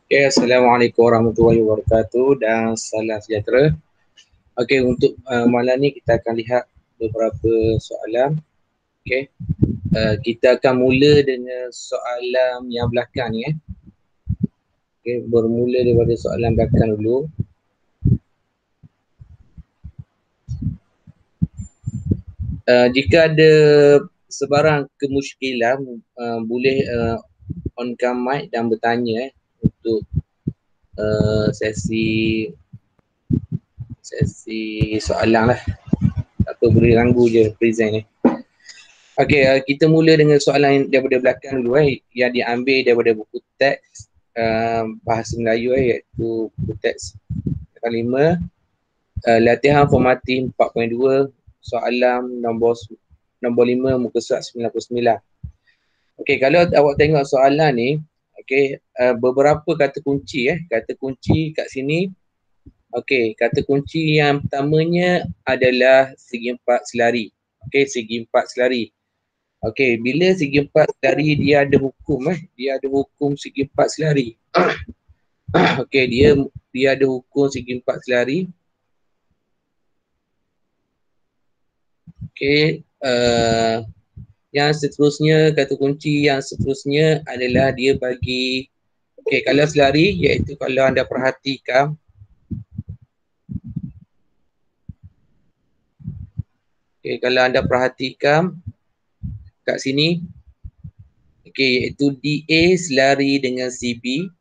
Okay, Assalamualaikum warahmatullahi wabarakatuh dan salam sejahtera. Okay, untuk malam ni kita akan lihat beberapa soalan. Okay, kita akan mula dengan soalan yang belakang ni. Okay, bermula daripada soalan belakang dulu. Jika ada sebarang kemusykilan, boleh on-cam mic dan bertanya untuk sesi soalan lah. Apa boleh ganggu je present ni. Okey, kita mula dengan soalan daripada belakang dulu yang diambil daripada buku teks bahasa Melayu iaitu buku teks 5 latihan formatif 4.2 soalan nombor 5 muka surat 99. Okey, kalau awak tengok soalan ni, okey, beberapa kata kunci kata kunci kat sini. Okey, kata kunci yang pertamanya adalah segi empat selari. Okey, segi empat selari. Okey, bila segi empat selari dia ada hukum dia ada hukum segi empat selari. Okey, dia ada hukum segi empat selari. Okey, yang seterusnya, kata kunci yang seterusnya adalah dia bagi, okey, kalau selari iaitu kalau anda perhatikan, okey, kalau anda perhatikan kat sini, okey, iaitu DA selari dengan CB.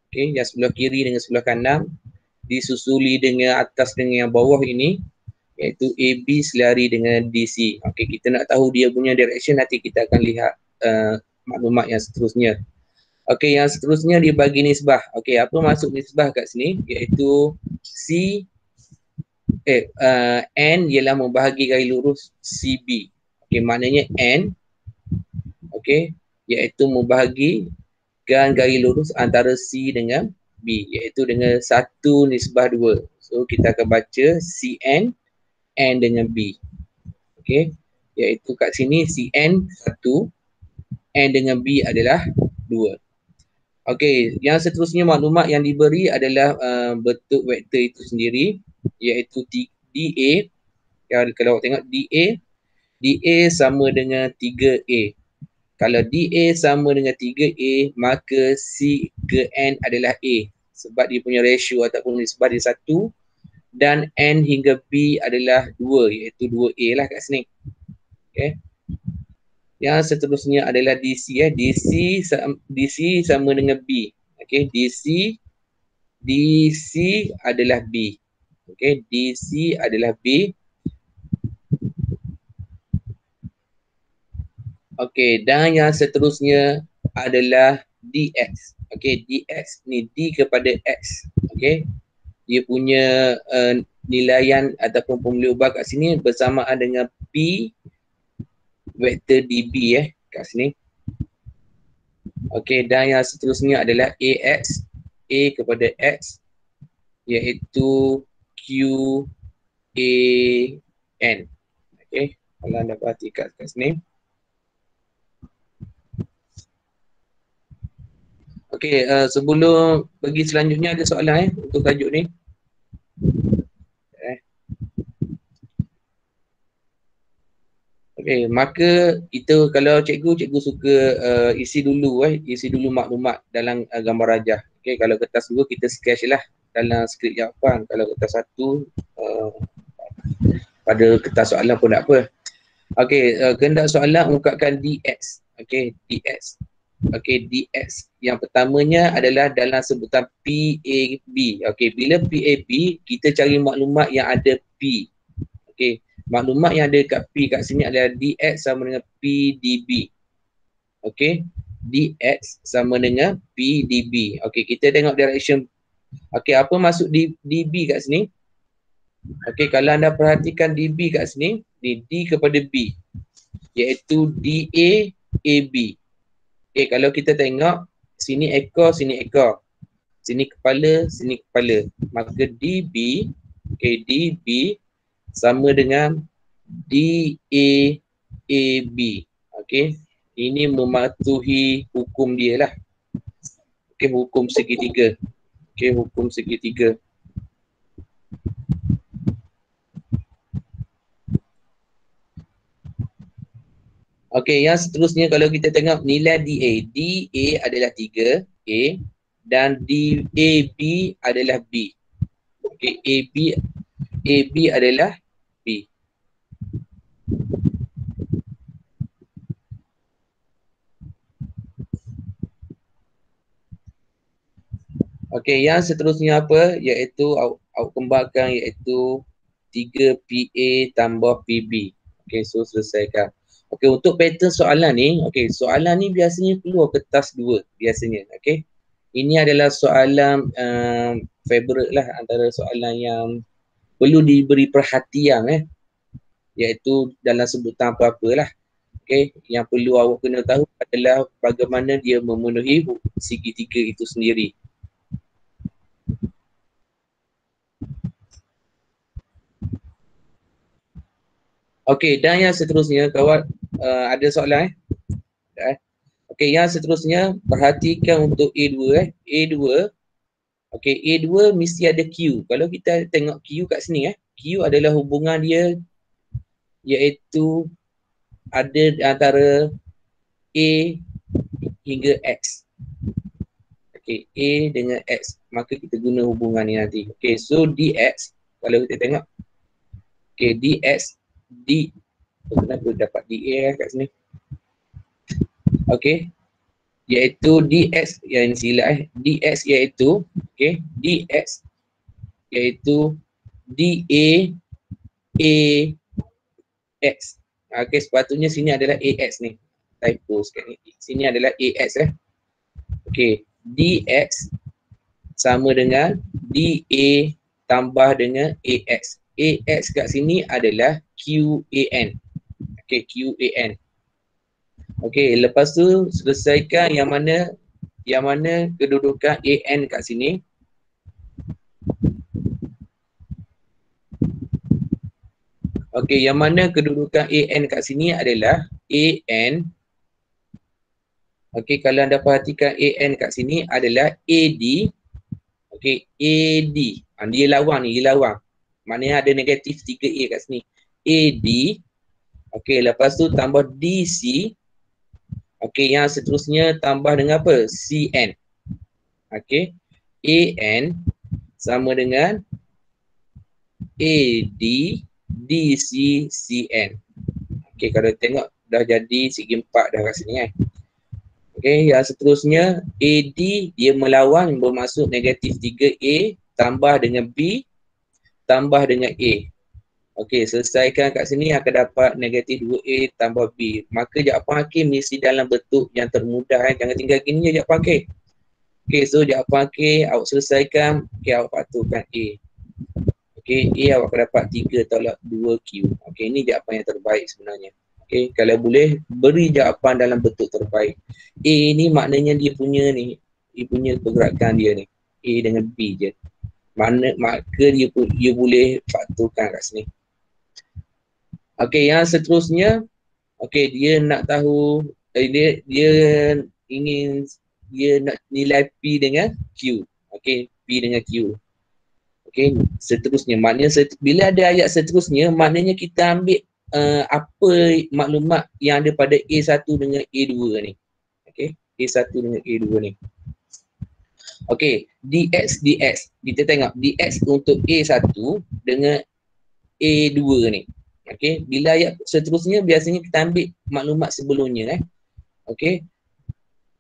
Okey, yang sebelah kiri dengan sebelah kanan disusuli dengan atas dengan yang bawah ini, iaitu AB selari dengan DC. Okey, kita nak tahu dia punya direction, nanti kita akan lihat maklumat yang seterusnya. Okey, yang seterusnya dia bagi nisbah. Okey, apa maksud nisbah kat sini? Iaitu N ialah membahagi garis lurus CB. Okey, maknanya N, okey, iaitu membahagi garis lurus antara C dengan B, iaitu dengan 1 nisbah 2. So kita akan baca CN N dengan B. Okey, iaitu kat sini CN 1, N dengan B adalah 2. Okey, yang seterusnya maklumat yang diberi adalah bentuk vektor itu sendiri, iaitu DA. Kalau awak tengok DA sama dengan 3A. Kalau DA sama dengan 3A, maka C ke N adalah A. Sebab dia punya ratio ataupun nisbah dia 1 dan N hingga B adalah 2, iaitu 2A lah kat sini. Okay. Yang seterusnya adalah DC. DC sama dengan B. Okay. DC adalah B. Okay. DC adalah B. Okey, dan yang seterusnya adalah DX. Okey, DX ni D kepada X. Okey, dia punya nilaian ataupun formula ubah kat sini bersamaan dengan P vektor DB kat sini. Okey, dan yang seterusnya adalah AX, A kepada X, iaitu QAN. Okey, kalau anda perhatikan kat sini. Okey, sebelum pergi selanjutnya ada soalan untuk tajuk ni. Okey, maka kita kalau cikgu suka isi dulu maklumat dalam gambar rajah. Okey, kalau kertas 2 kita sketch lah dalam skrip jawapan. Kalau kertas 1 pada kertas soalan pun tak apa. Okey, kehendak soalan ungkapkan DX. Okey, DX. Okey, DX. Yang pertamanya adalah dalam sebutan PAB. Okey, bila PAB, kita cari maklumat yang ada P. Okey, maklumat yang ada kat P kat sini adalah DX sama dengan PDB. Okey, DX sama dengan PDB. Okey, kita tengok direction. Okey, apa maksud DB kat sini? Okey, kalau anda perhatikan DB kat sini, D kepada B, iaitu DA AB. Okey, kalau kita tengok sini ekor, sini ekor, sini kepala, sini kepala, maka DB, okey, DB sama dengan DAAB. Okey, ini mematuhi hukum dia lah. Okey, hukum segitiga. Okey, hukum segitiga. Okey, yang seterusnya kalau kita tengok nilai DA. DA adalah 3, A, dan DAB adalah B. Okey, AB adalah B. Okey, yang seterusnya apa? Iaitu awak kembangkan iaitu 3 PA tambah PB. Okey, so selesaikan. Okey, untuk pattern soalan ni, okey, soalan ni biasanya keluar kertas 2 biasanya. Okey. Ini adalah soalan favorite lah antara soalan yang perlu diberi perhatian iaitu dalam sebutan apa-apa lah. Okey, yang perlu awak kena tahu adalah bagaimana dia memenuhi segitiga itu sendiri. Okey, dan yang seterusnya kawan ada soalan Okey, yang seterusnya perhatikan untuk A2 A2. Okey, A2 mesti ada Q. Kalau kita tengok Q kat sini Q adalah hubungan dia iaitu ada antara A hingga X. Okey, A dengan X. Maka kita guna hubungan ni nanti. Okey, so DX kalau kita tengok okey, DX kenapa dapat DA kat sini? Okey, iaitu DX yang silap DX iaitu okey, DX iaitu DA AX. Okey, sepatutnya sini adalah AX ni. Typo sikit ni. Sini adalah AX Okey, DX sama dengan DA tambah dengan AX. AX kat sini adalah QAN. Okey, QAN. Okey, lepas tu selesaikan yang mana kedudukan AN kat sini. Okey, yang mana kedudukan AN kat sini adalah AN. Okey, kalau anda perhatikan AN kat sini adalah AD. Okey, AD. Dia lawang ni, dia lawang. Maknanya ada negatif 3A kat sini. AD. Okey, lepas tu tambah DC. Okey, yang seterusnya tambah dengan apa? CN. Okey, AN sama dengan AD DC CN. Okey, kalau tengok dah jadi segi 4 dah kat sini Okey, yang seterusnya AD dia melawan bermaksud negatif 3A tambah dengan B tambah dengan A. Okey, selesaikan kat sini akan dapat negatif 2A tambah B. Maka jawapan hakim mesti dalam bentuk yang termudah Jangan tinggal gini je jawapan hakim. Okey, so jawapan hakim awak selesaikan, okey awak patutkan A. Okey, A awak akan dapat 3 tolak 2Q. Okey, ini jawapan yang terbaik sebenarnya. Okey, kalau boleh beri jawapan dalam bentuk terbaik. A ni maknanya dia punya pergerakan dia ni. A dengan B je. Maka dia boleh fakturkan kat sini. Okey, yang seterusnya okey, dia nak tahu dia ingin nak nilai P dengan Q. Okey, P dengan Q. Okey, seterusnya maknanya bila ada ayat seterusnya maknanya kita ambil apa maklumat yang ada pada A1 dengan A2 ni. Okey, A1 dengan A2 ni. Okey, DX. Kita tengok DX untuk A1 dengan A2 ni. Okey, bila ayat seterusnya biasanya kita ambil maklumat sebelumnya Okey.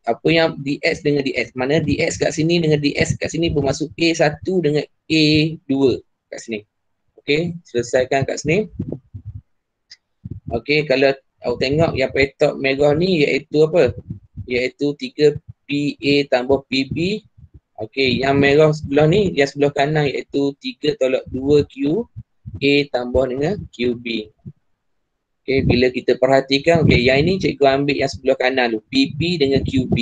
Apa yang DX dengan DX. Mana DX kat sini dengan DX kat sini bermaksud A1 dengan A2 kat sini. Okey, selesaikan kat sini. Okey, kalau awak tengok yang petok merah ni iaitu apa? Iaitu 3PA tambah PB. Okey, yang merah sebelah ni, yang sebelah kanan iaitu 3 tolak 2Q A tambah dengan QB. Okey, bila kita perhatikan, okey, yang ini cikgu ambil yang sebelah kanan tu, PB dengan QB.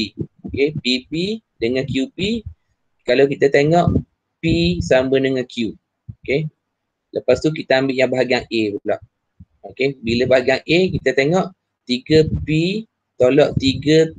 Okey, PB dengan QB. Kalau kita tengok P sama dengan Q. Okey. Lepas tu kita ambil yang bahagian A pula. Okey, bila bahagian A kita tengok 3P tolak 3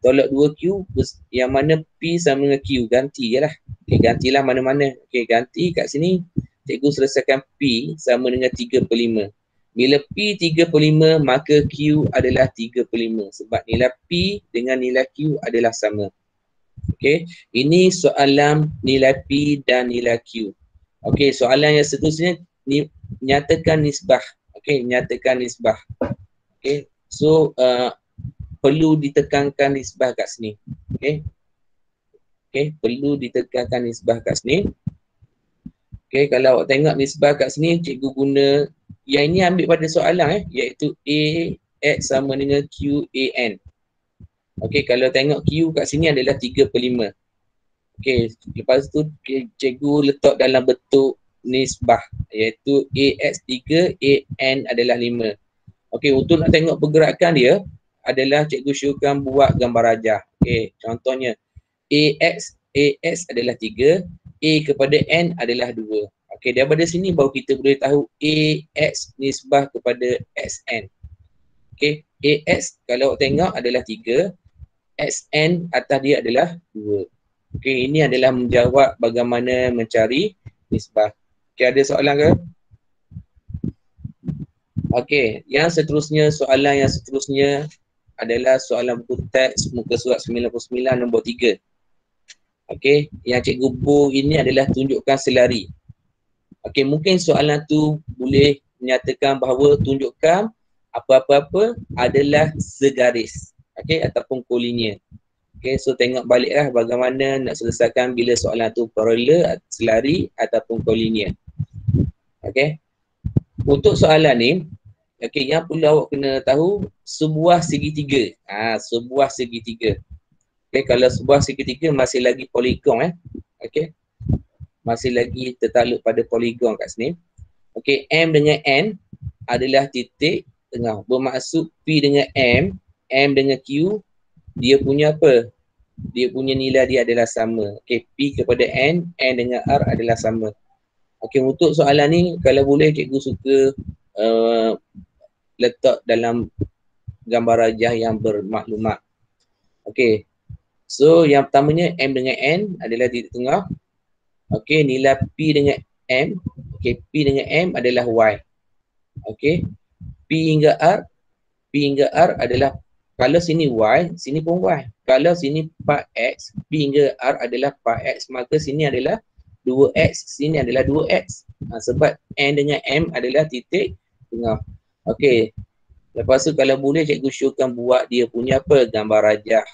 Tolak 2Q, yang mana P sama dengan Q, ganti je lah. Okay, gantilah mana-mana. Okay, ganti kat sini, cikgu selesaikan P sama dengan 3/5. Bila P 3/5, maka Q adalah 3/5. Sebab nilai P dengan nilai Q adalah sama. Okay, ini soalan nilai P dan nilai Q. Okay, soalan yang seterusnya, nyatakan nisbah. Okay, nyatakan nisbah. Okay, so perlu ditekankan nisbah kat sini. Okay. Okay, perlu ditekankan nisbah kat sini. Okay, kalau awak tengok nisbah kat sini, cikgu guna, yang ini ambil pada soalan iaitu A X sama dengan Q A N. Okay, kalau tengok Q kat sini adalah 3/5. Okay, lepas tu cikgu letak dalam bentuk nisbah iaitu AX3, AN adalah 5. Okay, untuk nak tengok pergerakan dia adalah cikgu syukan buat gambar rajah. Okay, contohnya AX adalah 3, A kepada N adalah 2. Okay, daripada sini baru kita boleh tahu AX nisbah kepada XN. Okay, AX kalau tengok adalah 3, XN atas dia adalah 2. Okay, ini adalah menjawab bagaimana mencari nisbah. Okay, ada soalan ke? Okey, yang seterusnya, soalan yang seterusnya adalah soalan buku teks muka surat 99 nombor 3. Okey, yang cikgu bu ini adalah tunjukkan selari. Okey, mungkin soalan tu boleh menyatakan bahawa tunjukkan apa-apa adalah segaris. Okey, ataupun kolinier. Okey, so tengok baliklah bagaimana nak selesaikan bila soalan tu paralel, selari ataupun kolinier. Okey. Untuk soalan ni, okey, yang perlu awak kena tahu sebuah segitiga. Sebuah segitiga. Okey, kalau sebuah segitiga masih lagi poligon Okey. Masih lagi tertakluk pada poligon kat sini. Okey, M dengan N adalah titik tengah. Bermaksud P dengan M dengan Q, dia punya apa? Dia punya nilai dia adalah sama. Okey, P kepada N dengan R adalah sama. Okey, untuk soalan ni kalau boleh cikgu suka letak dalam gambar rajah yang bermaklumat. Okey. So yang pertamanya M dengan N adalah titik tengah. Okey, nilai P dengan M. Okey, P dengan M adalah Y. Okey. P hingga R adalah, kalau sini Y, sini pun Y. Kalau sini part X, P hingga R adalah part X, maka sini adalah 2X, sini adalah 2X. Sebab N dengan M adalah titik tengah. Okey. Lepas tu kalau boleh cikgu showkan buat dia punya apa? Gambar rajah.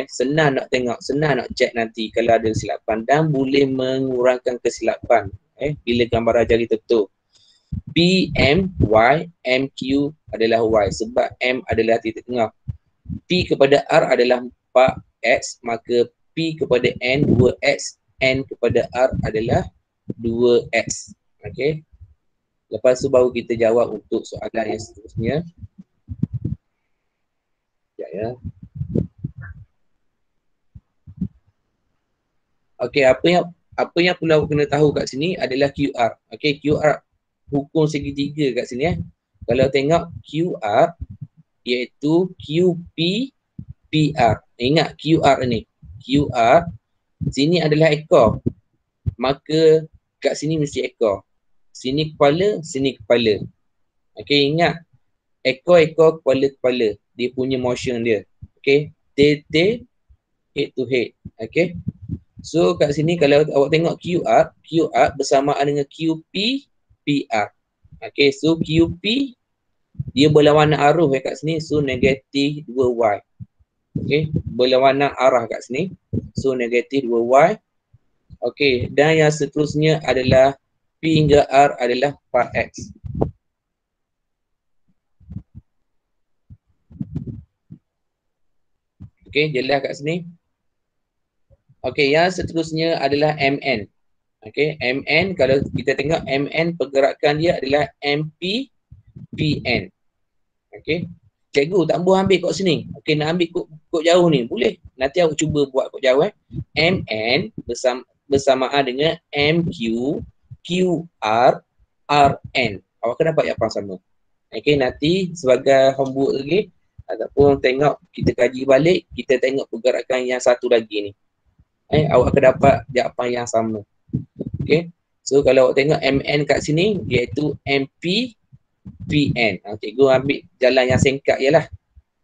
Senang nak tengok, senang nak check nanti kalau ada kesilapan dan boleh mengurangkan kesilapan bila gambar rajah kita betul. P, M, Y, M, Q adalah Y sebab M adalah titik tengah. P kepada R adalah 4X, maka P kepada N 2X, N kepada R adalah 2X. Okey. Lepas tu baru kita jawab untuk soalan yang seterusnya. Ya. Okey, apa yang perlu awak kena tahu kat sini adalah QR. Okey, QR hukum segitiga kat sini Kalau tengok QR iaitu QP PR. Ingat QR ni. QR sini adalah ekor. Maka kat sini mesti ekor. Sini kepala, sini kepala. Okey, ingat ekor, kepala. Dia punya motion dia. Okey, T, head to head. Okey. So kat sini kalau awak tengok QR bersamaan dengan QP, PR. Okay, so QP dia berlawanan arah kat sini, so negatif 2Y. Okay, berlawanan arah kat sini, so negatif 2Y. Okay, dan yang seterusnya adalah P hingga R adalah part X. Okay, jelas kat sini. Okay, yang seterusnya adalah MN. Okay, MN kalau kita tengok MN pergerakan dia adalah MP, PN. Okay, cikgu tak boleh ambil kat sini. Okay, nak ambil kod jauh ni, boleh. Nanti aku cuba buat kod jauh MN bersamaan dengan MQ, QR, RN. Awak kena dapat yang sama. Okay, nanti sebagai homework lagi, Ataupun tengok, kita kaji balik, kita tengok pergerakan yang satu lagi ni. Awak akan dapat jawapan yang sama. Okay. So kalau awak tengok MN kat sini, iaitu MP PN. Cikgu ambil jalan yang singkat je lah.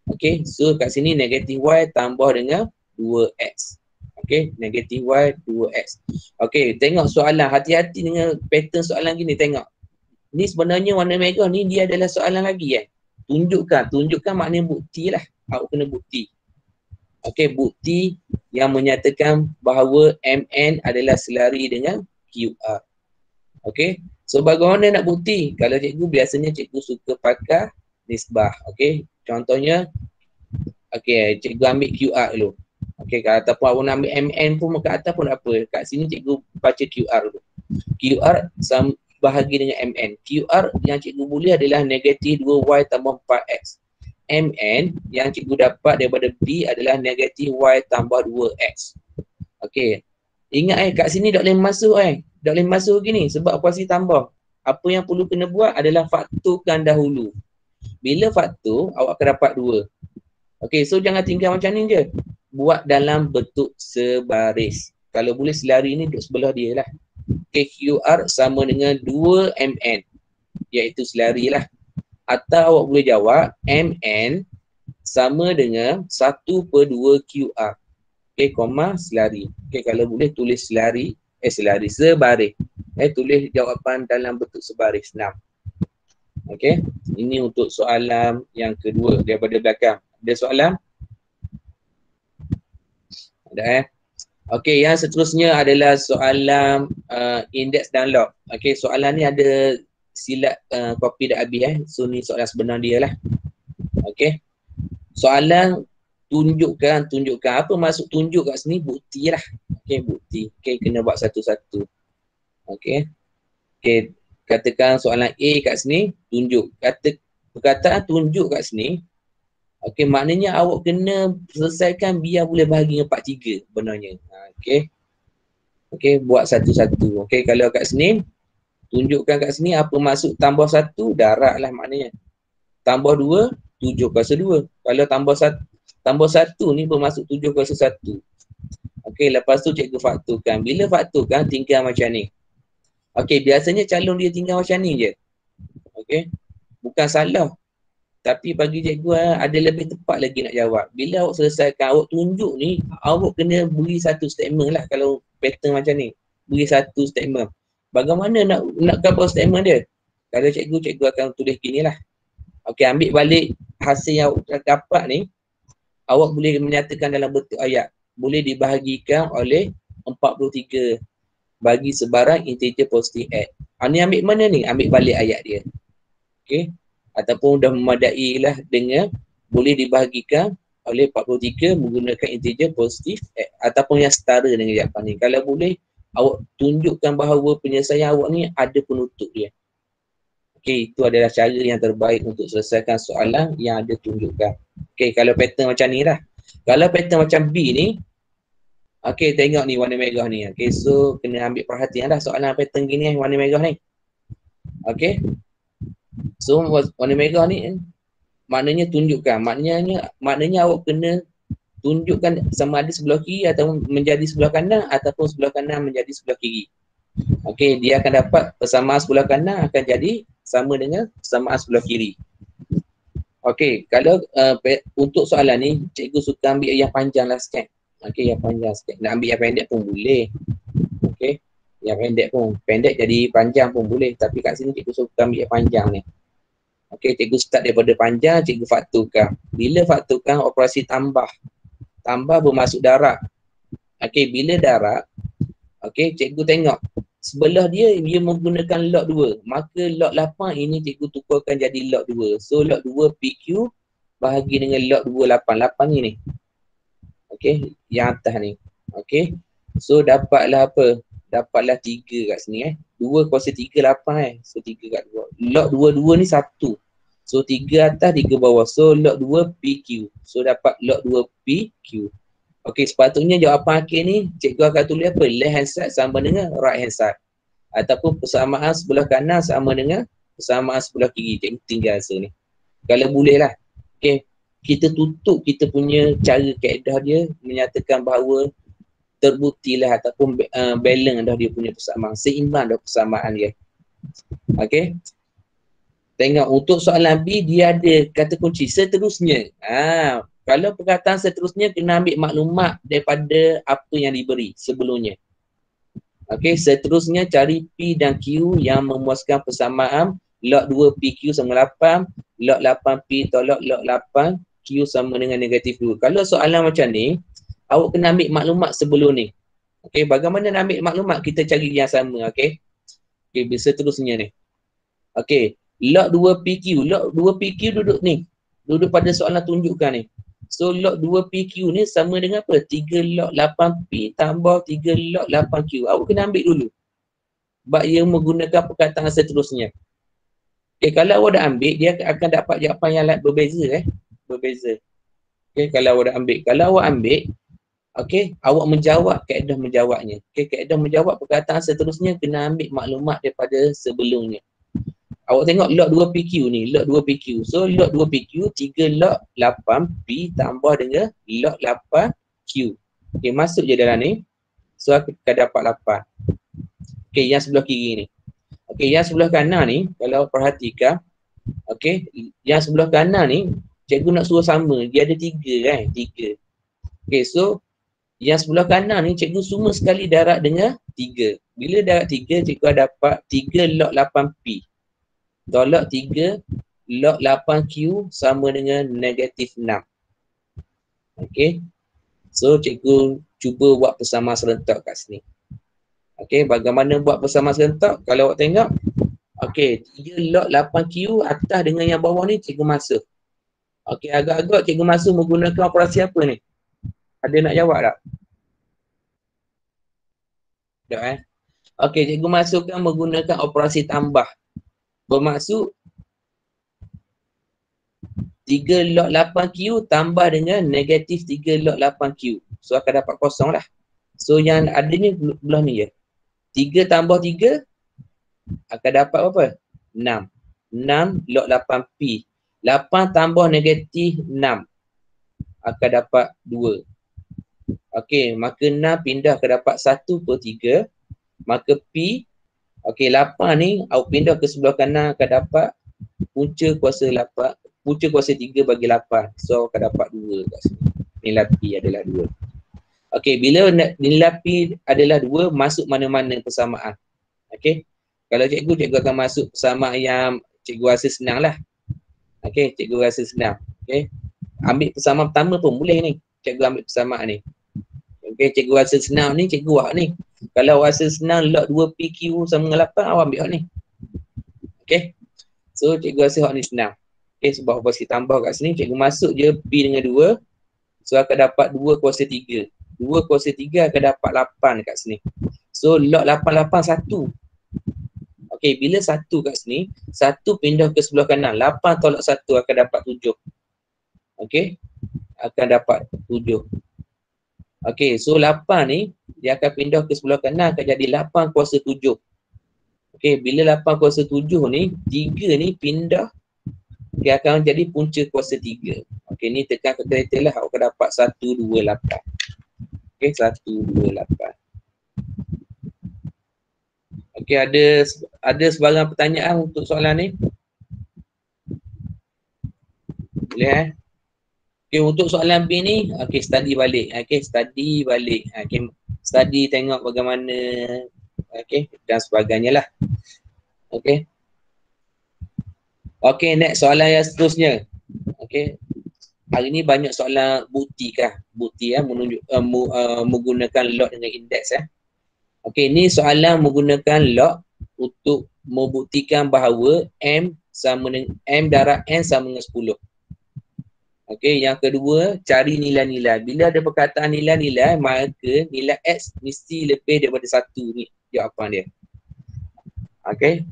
Okay. So kat sini negatif Y tambah dengan 2X. Okay. Negatif Y 2X. Okay. Tengok soalan. Hati-hati dengan pattern soalan gini. Tengok. Ni sebenarnya warna merah ni dia adalah soalan lagi Tunjukkan maknanya bukti lah. Awak kena bukti. Okay. Bukti yang menyatakan bahawa MN adalah selari dengan QR. Okay. So bagaimana nak bukti? Kalau cikgu, biasanya cikgu suka pakai nisbah. Okay. Contohnya, okay, cikgu ambil QR dulu. Okay, ataupun awak nak ambil MN pun kat atas pun apa. Kat sini cikgu baca QR dulu. QR bahagi dengan MN. QR yang cikgu boleh adalah negatif 2Y tambah 4X. MN yang cikgu dapat daripada B adalah negatif Y tambah 2X. Okay. Ingat kat sini tak boleh masuk Tak boleh masuk gini sebab kuasa tambah. Apa yang perlu kena buat adalah fakturkan dahulu. Bila faktur, awak akan dapat 2. Okay, so jangan tinggal macam ni je. Buat dalam bentuk sebaris. Kalau boleh selari ni duduk sebelah dia lah. Okay, QR sama dengan 2MN. Iaitu selari lah. Atau awak boleh jawab MN sama dengan 1/2 QR. Okay, koma selari. Okay, kalau boleh tulis selari, sebaris. Tulis jawapan dalam bentuk sebaris 6. Okay, ini untuk soalan yang kedua daripada belakang. Ada soalan? Ada Okay, yang seterusnya adalah soalan indeks dan log. Okay, soalan ni ada silap kopi dah habis So ni soalan sebenar dia lah. Okay. Soalan tunjukkan. Apa maksud tunjuk kat sini? Bukti lah. Okay, bukti. Okay, kena buat satu-satu. Okay. Okay, katakan soalan A kat sini, tunjuk. Perkataan tunjuk kat sini, okay, maknanya awak kena selesaikan biar boleh bahagi dengan 43 benarnya. Okay. Okay, buat satu-satu. Okay, kalau kat sini, tunjukkan kat sini apa maksud tambah 1, darab lah maknanya. Tambah 2, 7/2. Kalau tambah 1 ni bermaksud 7/1. Okay, lepas tu cikgu fakturkan. Bila fakturkan, tinggal macam ni. Okay, biasanya calon dia tinggal macam ni je. Okay, bukan salah. Tapi bagi cikgu ada lebih tepat lagi nak jawab. Bila awak selesaikan, awak tunjuk ni, awak kena beri satu statement lah kalau pattern macam ni. Beri satu statement. Bagaimana nak cover statement dia? Kalau cikgu akan tulis gini lah. Okay, ambil balik hasil yang awak dapat ni, awak boleh menyatakan dalam bentuk ayat. Boleh dibahagikan oleh 43 bagi sebarang integer positif X. Ni ambil mana ni? Ambil balik ayat dia. Okay. Ataupun dah memadai lah dengan boleh dibahagikan oleh 43 menggunakan integer positif X. Ataupun yang setara dengan jawapan ni. Kalau boleh, awak tunjukkan bahawa penyelesaian awak ni ada penutup dia. Okay, itu adalah cara yang terbaik untuk selesaikan soalan yang ada tunjukkan. Okay, kalau pattern macam ni lah. Kalau pattern macam B ni, okay, tengok ni warna merah ni. Okay, so kena ambil perhatian lah soalan pattern gini warna merah ni. Okay. So warna merah ni maknanya tunjukkan. Maknanya awak kena tunjukkan sama ada sebelah kiri atau menjadi sebelah kanan ataupun sebelah kanan menjadi sebelah kiri. Okay, dia akan dapat persamaan sebelah kanan akan jadi sama dengan persamaan sebelah kiri. Okay, kalau untuk soalan ni, cikgu suka ambil yang panjang lah sikit. Okay, yang panjang sikit. Nak ambil yang pendek pun boleh. Okay, yang pendek pun. Pendek jadi panjang pun boleh. Tapi kat sini cikgu suka ambil yang panjang ni. Okay, cikgu start daripada panjang, cikgu fakturkan. Bila fakturkan, operasi tambah. Tambah bermaksud darab. Okay, bila darab, okay, cikgu tengok. Sebelah dia menggunakan log 2. Maka log 8 ini cikgu tukarkan jadi log 2. So log 2 PQ bahagi dengan log 2 8. 8 ni. Okay, yang atas ni. Okay. So dapatlah apa? Dapatlah 3 kat sini 2 kuasa 3 8 So 3 kat 2. Log 2 ni 1. So 3 atas 3 bawah. So log 2 PQ. So dapat log 2 PQ. Okey, sepatutnya jawapan akhir ni cikgu akan tulis apa? Left hand side sama dengan right hand side. Ataupun persamaan sebelah kanan sama dengan persamaan sebelah kiri. Cikgu tinggal rasa ni. Kalau boleh lah. Okey. kita tutup kita punya cara kaedah dia menyatakan bahawa terbuktilah ataupun balance dah dia punya persamaan, seimbang dah persamaan dia. Okey. Tengok untuk soalan B dia ada kata kunci seterusnya. Kalau perkataan seterusnya kena ambil maklumat daripada apa yang diberi sebelumnya. Okey, seterusnya cari P dan Q yang memuaskan persamaan log 2PQ sama 8, log 8P tolak log 8Q sama dengan negatif 2. Kalau soalan macam ni, awak kena ambil maklumat sebelum ni. Okey, bagaimana nak ambil maklumat? Kita cari yang sama, okey. Okey, seterusnya ni. Okey, log 2PQ. Log 2PQ duduk ni. Duduk pada soalan tunjukkan ni. So, log 2PQ ni sama dengan apa? 3 log 8P tambah 3 log 8Q. Awak kena ambil dulu. Sebab ia menggunakan perkataan seterusnya. Okay, kalau awak dah ambil, dia akan dapat jawapan yang berbeza. Berbeza. Okay, kalau awak dah ambil. Kalau awak ambil, okay, awak menjawab kaedah menjawabnya. Okay, kaedah menjawab perkataan seterusnya kena ambil maklumat daripada sebelumnya. Awak tengok log 2PQ ni, log 2PQ. So, log 2PQ, 3 log 8P tambah dengan log 8Q. Okay, masuk je dalam ni. So, aku akan dapat 8. Okay, yang sebelah kiri ni. Okay, yang sebelah kanan ni, kalau perhatikan, okay, yang sebelah kanan ni, cikgu nak suruh sama. Dia ada 3 kan? 3. Okay, so, yang sebelah kanan ni, cikgu semua sekali darab dengan 3. Bila darab 3, cikgu dapat 3 log 8P. Tolak 3 log 8Q sama dengan negatif 6. Okey. So, cikgu cuba buat persamaan serentak kat sini. Okey, bagaimana buat persamaan serentak? Kalau awak tengok, okey, 3 log 8Q atas dengan yang bawah ni cikgu masuk. Okey, agak-agak cikgu masuk menggunakan operasi apa ni? Ada nak jawab tak? Tak Okey, cikgu masukkan menggunakan operasi tambah. Bermaksud 3 log 8Q tambah dengan negatif 3 log 8Q. So akan dapat kosong lah. So yang ada ni belah ni je. 3 tambah 3 akan dapat apa? 6. 6 log 8P. 8 tambah negatif 6 akan dapat 2. Okey, maka 6 pindah ke dapat 1/3. Maka P, okey, 8 ni awak pindah ke sebelah kanan akan dapat punca kuasa 8, punca kuasa 3 bagi 8. So akan dapat 2 kat sini. Nilai P adalah 2. Okey, bila nilai P adalah 2, masuk mana-mana persamaan. Okey. Kalau cikgu akan masuk persamaan yang cikgu rasa senang lah. Okey, cikgu rasa senang. Okey. Ambil persamaan pertama pun boleh ni. Cikgu ambil persamaan ni. Okey, cikgu rasa senang ni, cikgu buat ni. Kalau rasa senang log 2PQ sama dengan 8, awak ambil ni. Okey. So, cikgu rasa hak ni senang. Okay, sebab operasi tambah kat sini, cikgu masuk je P dengan 2. So, akan dapat 2 kuasa 3. 2 kuasa 3 akan dapat 8 kat sini. So, log 8, 8, 1. Okay, bila 1 kat sini, 1 pindah ke sebelah kanan. 8 tolak 1 akan dapat 7. Okay, akan dapat 7. Okay, so 8 ni, dia akan pindah ke sebelah kanan, akan jadi 8 kuasa 7. Okay, bila 8 kuasa 7 ni, 3 ni pindah, okay, akan jadi punca kuasa 3. Okay, ni tekan kalkulator lah, awak akan dapat 128. Okay, 128. Okay, ada sebarang pertanyaan untuk soalan ni? Boleh Okay, untuk soalan B ni, okay, study balik. Okay, study balik. Okay, study tengok bagaimana, okay, dan sebagainya lah. Okay. Okay, next soalan yang seterusnya. Okay. Hari ni banyak soalan bukti kah? Bukti menunjuk menggunakan log dengan indeks Okey, ni soalan menggunakan log untuk membuktikan bahawa M sama dengan M darab N sama dengan 10. Okey, yang kedua, cari nilai-nilai. Bila ada perkataan nilai-nilai, maka nilai X mesti lebih daripada 1 ni jawapan dia. Okey.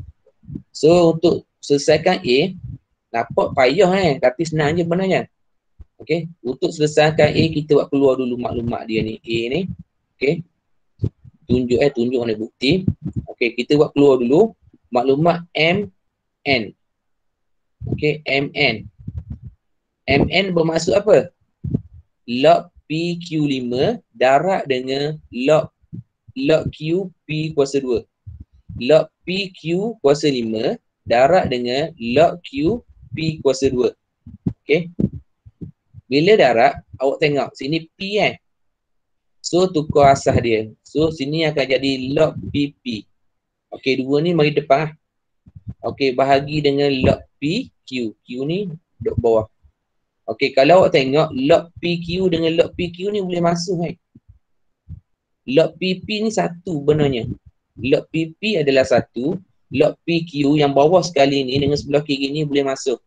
So, untuk selesaikan A, nampak payah tapi senang je sebenarnya. Okey, untuk selesaikan A, kita buat keluar dulu maklumat dia ni. A ni. Okey. Tunjuk mana bukti. Okey, kita buat keluar dulu maklumat MN. Okey, MN. MN bermaksud apa? Log PQ5 darab dengan log Q P kuasa 2. Log PQ kuasa 5 darab dengan log Q P kuasa 2. Okey. Bila darab, awak tengok sini P kan. So tukar asas dia. So sini akan jadi log PP. Okey, 2 ni mari depan. Okey, bahagi dengan log PQ. Q ni duduk bawah. Okey, kalau awak tengok log PQ dengan log PQ ni boleh masuk kan. Log PP ni satu benarnya. Log PP adalah satu. Log PQ yang bawah sekali ni dengan sebelah kiri ni boleh masuk.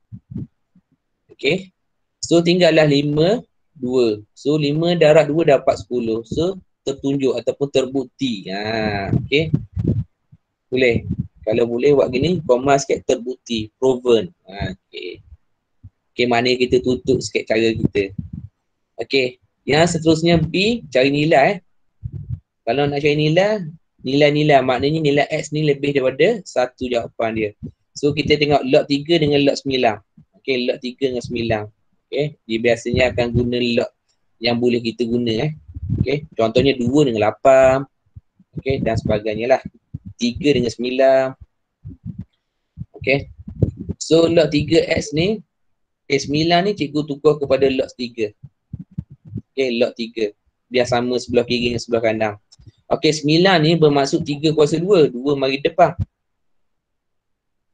Okey. So tinggallah 5, 2. So 5 darab 2 dapat 10. So tertunjuk ataupun terbukti. Okey. Boleh. Kalau boleh buat gini, koma sikit terbukti. Proven. Okey. Okey, maknanya kita tutup sikit cara kita. Okey. Yang seterusnya B, cari nilai. Kalau nak cari nilai, maknanya nilai X ni lebih daripada satu jawapan dia. So kita tengok log 3 dengan log 9. Okey, log 3 dengan 9. Okey, dia biasanya akan guna log yang boleh kita guna. Okey, contohnya 2 dengan 8. Okey, dan sebagainya lah. 3 dengan 9. Okey. So log 3X ni, 9 ni cikgu tukar kepada log 3. Okey, log 3. Biar sama sebelah kiri dengan sebelah kanan. Okey, 9 ni bermaksud 3 kuasa 2. 2 mari depan.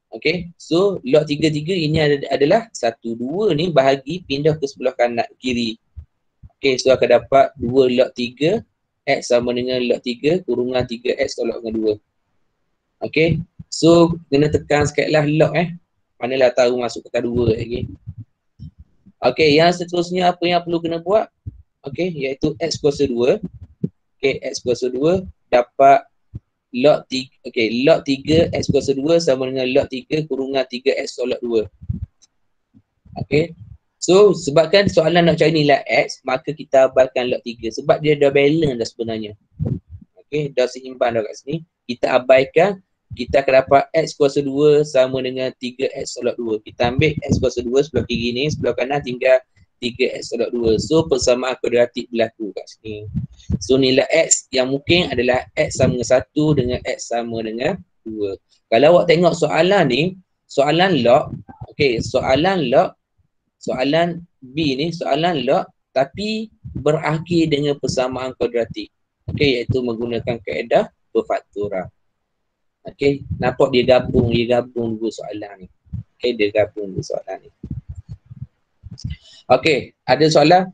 Okey, so log 3 ini adalah 1. 2 ni bahagi pindah ke sebelah kanan kiri. Okey, so akan dapat 2 log 3 X sama dengan log 3 kurungan 3X tolak dengan 2. Okey, so kena tekan sikit lah log Manalah tahu masuk kata 2 lagi. Okey, yang seterusnya apa yang perlu kena buat? Okey, iaitu X kuasa 2. Okey, X kuasa 2 dapat log 3. Okey, log 3 X kuasa 2 sama dengan log 3 kurungan 3X tolak 2. Okey. So, sebabkan soalan nak cari nilai X, maka kita abaikan log 3. Sebab dia dah balance dah sebenarnya. Okey, dah seimbang dah kat sini. Kita abaikan, kita akan dapat X kuasa 2 sama dengan 3X tolak 2. Kita ambil X kuasa 2 sebelah kiri ni, sebelah kanan tinggal 3X tolak 2. So, persamaan kuadratik berlaku kat sini. So, nilai X yang mungkin adalah X sama dengan 1 dengan X sama dengan 2. Kalau awak tengok soalan ni, soalan log, okey, soalan B ni, soalan log tapi berakhir dengan persamaan kuadratik. Okey, iaitu menggunakan kaedah perfaktora. Okey, nampak dia gabung dua soalan ni. Okey, dia gabung dua soalan ni. Okey, ada soalan?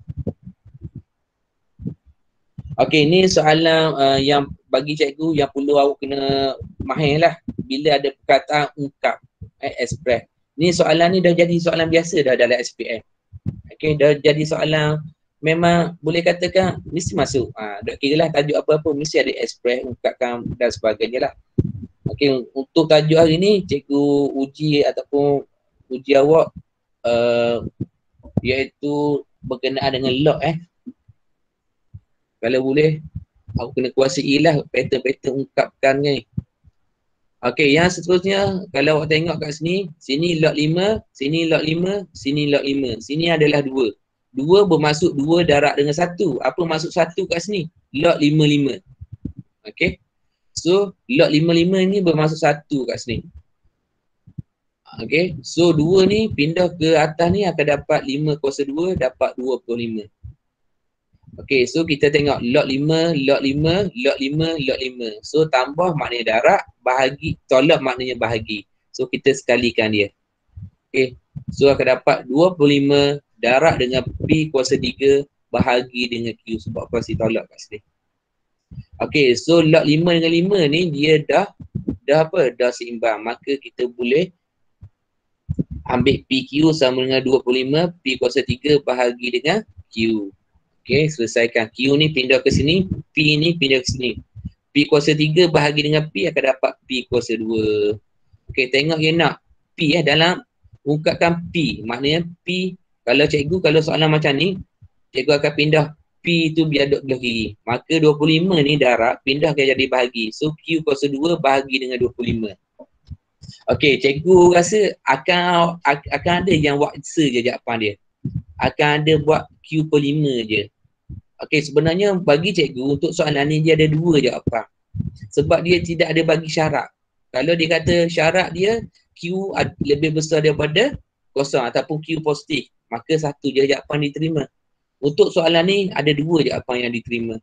Okey, ni soalan yang bagi cikgu yang perlu awak kena mahir lah. Bila ada perkataan ungkap, express. Ni soalan ni dah jadi soalan biasa dah dalam SPM. Okey, dah jadi soalan memang boleh katakan mesti masuk. Dah kira lah tajuk apa-apa mesti ada express, ungkapkan dan sebagainya lah. Okey, untuk tajuk hari ni cikgu uji ataupun uji awak iaitu berkenaan dengan log Kalau boleh aku kena kuasai lah pattern-pattern ungkapkan ni. Okey, yang seterusnya kalau awak tengok kat sini, sini log 5, sini log 5, sini log 5. Sini adalah 2. 2 bermaksud 2 darab dengan 1. Apa maksud 1 kat sini? Log 55. Okey. So log 55 ni bermaksud 1 kat sini. Okey. So 2 ni pindah ke atas ni akan dapat 5 kuasa 2 dapat 25. Okey, so kita tengok log 5, log 5, log 5, log 5. So tambah maknanya darab, bahagi, tolak maknanya bahagi. So kita sekalikan dia. Okey, so akan dapat 25 darab dengan P kuasa 3 bahagi dengan Q. Sebab kuasa tolak kat sini. Okey, so log 5 dengan 5 ni dia dah seimbang. Maka kita boleh ambil PQ sama dengan 25, P kuasa 3 bahagi dengan Q. Okey, selesaikan. Q ni pindah ke sini, P ni pindah ke sini. P kuasa 3 bahagi dengan P akan dapat P kuasa 2. Okey, tengok dia nak P dalam ungkapkan P. Maknanya P, kalau soalan macam ni, cikgu akan pindah P tu biar duduk belah kiri. Maka 25 ni darab, pindah ke jadi bahagi. So Q kuasa 2 bahagi dengan 25. Okey, cikgu rasa akan ada yang waksa je jawapan dia. akan ada buat Q per 5 je. Okey, sebenarnya bagi cikgu untuk soalan ni dia ada 2 jawapan. Sebab dia tidak ada bagi syarat. Kalau dia kata syarat dia Q lebih besar daripada kosong ataupun Q positif, maka satu je jawapan diterima. Untuk soalan ni ada 2 jawapan yang diterima.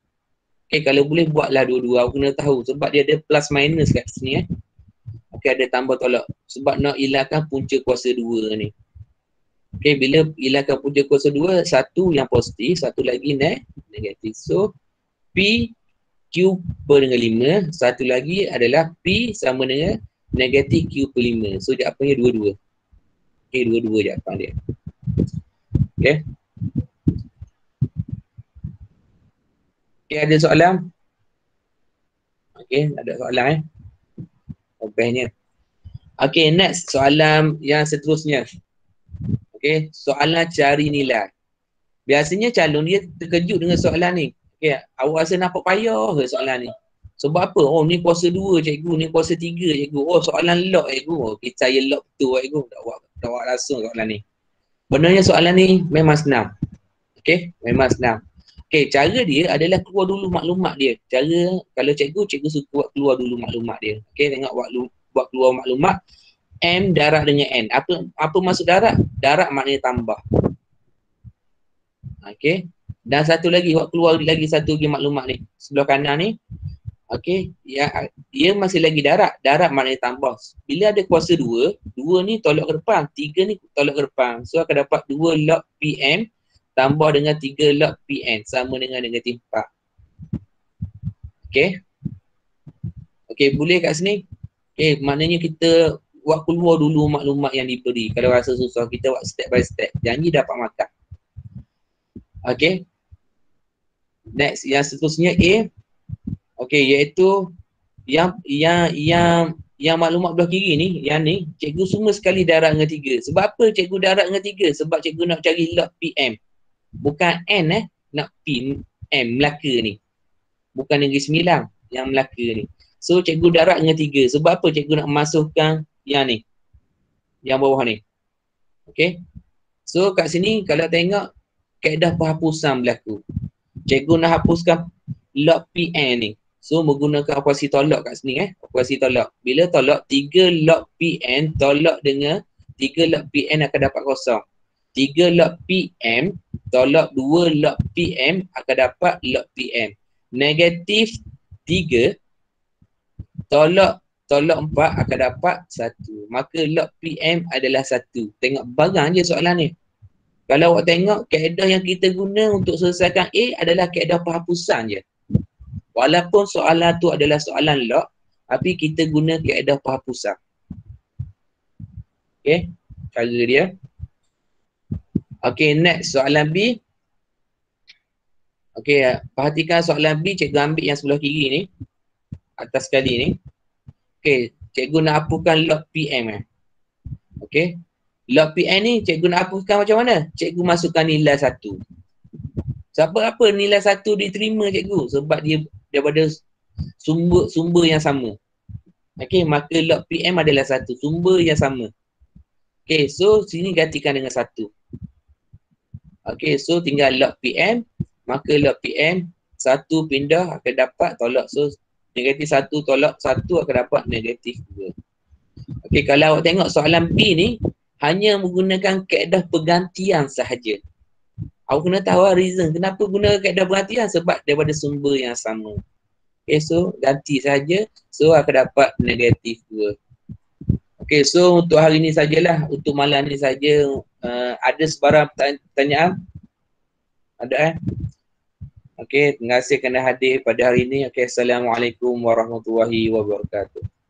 Okey, kalau boleh buatlah dua-dua. Aku kena tahu sebab dia ada plus minus kat sini Okey, ada tambah tolak. Sebab nak hilangkan punca kuasa 2 ni. Okey, bila hilangkan punca kuasa 2, satu yang positif, satu lagi negatif. So, P Q per dengan 5, satu lagi adalah P sama dengan negatif Q per 5. So, jawapannya dua-dua. Okey, dua-dua jawapan dia. Okey. Okey, ada soalan? Okey, ada soalan Obehnya. Okey, next soalan yang seterusnya. Okey, soalan cari nilai. Biasanya calon dia terkejut dengan soalan ni. Okey, awak rasa nampak payah ke soalan ni? Sebab apa? Oh, ni kuasa 2 cikgu, ni kuasa 3 cikgu. Oh, soalan log cikgu. Oh, kita saya log betul cikgu. Tak awak rasa soalan ni. Benarnya soalan ni memang senang. Okey, memang senang. Okey, cara dia adalah keluar dulu maklumat dia. Cara kalau cikgu suka buat keluar dulu maklumat dia. Okey, tengok buat keluar maklumat. M darab dengan N. Apa maksud darab? Darab maknanya tambah. Okey. Dan satu lagi, buat keluar lagi satu lagi maklumat ni. Sebelah kanan ni. Okey, ya, dia masih lagi darab. Darab maknanya tambah. Bila ada kuasa 2, 2 ni tolak ke depan, 3 ni tolak ke depan. So akan dapat 2 log PM tambah dengan 3 log PN sama dengan negatif 4. Okey. Okey, boleh kat sini? Okey, maknanya kita buat keluar dulu maklumat yang diberi. Kalau rasa susah, kita buat step by step. Janji dapat markah. Okey. Next, yang seterusnya A. Okey, iaitu yang maklumat belah kiri ni, yang ni, cikgu semua sekali darab dengan 3. Sebab apa cikgu darab dengan 3? Sebab cikgu nak cari log PM. Bukan N nak P, M, Melaka ni. Bukan negeri Sembilan, yang Melaka ni. So, cikgu darab dengan 3. Sebab apa cikgu nak masukkan yang ni? Yang bawah ni. Okey. So, kat sini kalau tengok, kaedah penghapusan berlaku. Cikgu nak hapuskan log PN ni. So, menggunakan operasi tolak kat sini operasi tolak. Bila tolak, 3 log PN tolak dengan 3 log PN akan dapat kosong. 3 log PM tolak 2 log PM akan dapat log PM. Negatif 3 tolak 4 akan dapat 1. Maka log PM adalah 1. Tengok barang je soalan ni. Kalau awak tengok, kaedah yang kita guna untuk selesaikan A adalah kaedah penghapusan je. Walaupun soalan tu adalah soalan log, tapi kita guna kaedah penghapusan. Okey, cara dia. Okey, next soalan B. Okey, perhatikan soalan B, cikgu ambil yang sebelah kiri ni. Atas sekali ni. Okey, cikgu nak hapuskan log PM Okey. Log PM ni cikgu nak hapuskan macam mana? Cikgu masukkan nilai 1. Sebab apa nilai 1 diterima cikgu? Sebab dia daripada sumber yang sama. Okey, maka log PM adalah 1. Sumber yang sama. Okey, so sini gantikan dengan 1. Okey, so tinggal log PM. Maka log PM 1 pindah akan dapat tolak. So negatif 1 tolak 1 akan dapat negatif 2. Okey, kalau awak tengok soalan B ni hanya menggunakan kaedah pergantian sahaja. Awak kena tahu reason kenapa guna kaedah pergantian, sebab daripada sumber yang sama. Okay, so ganti saja. So akan dapat negatif 2. Okay, so untuk hari ni sajalah. Untuk malam ni saja. Ada sebarang pertanyaan? Ada Okay, terima kasih kerana hadir pada hari ini. Okay, Assalamualaikum warahmatullahi wabarakatuh.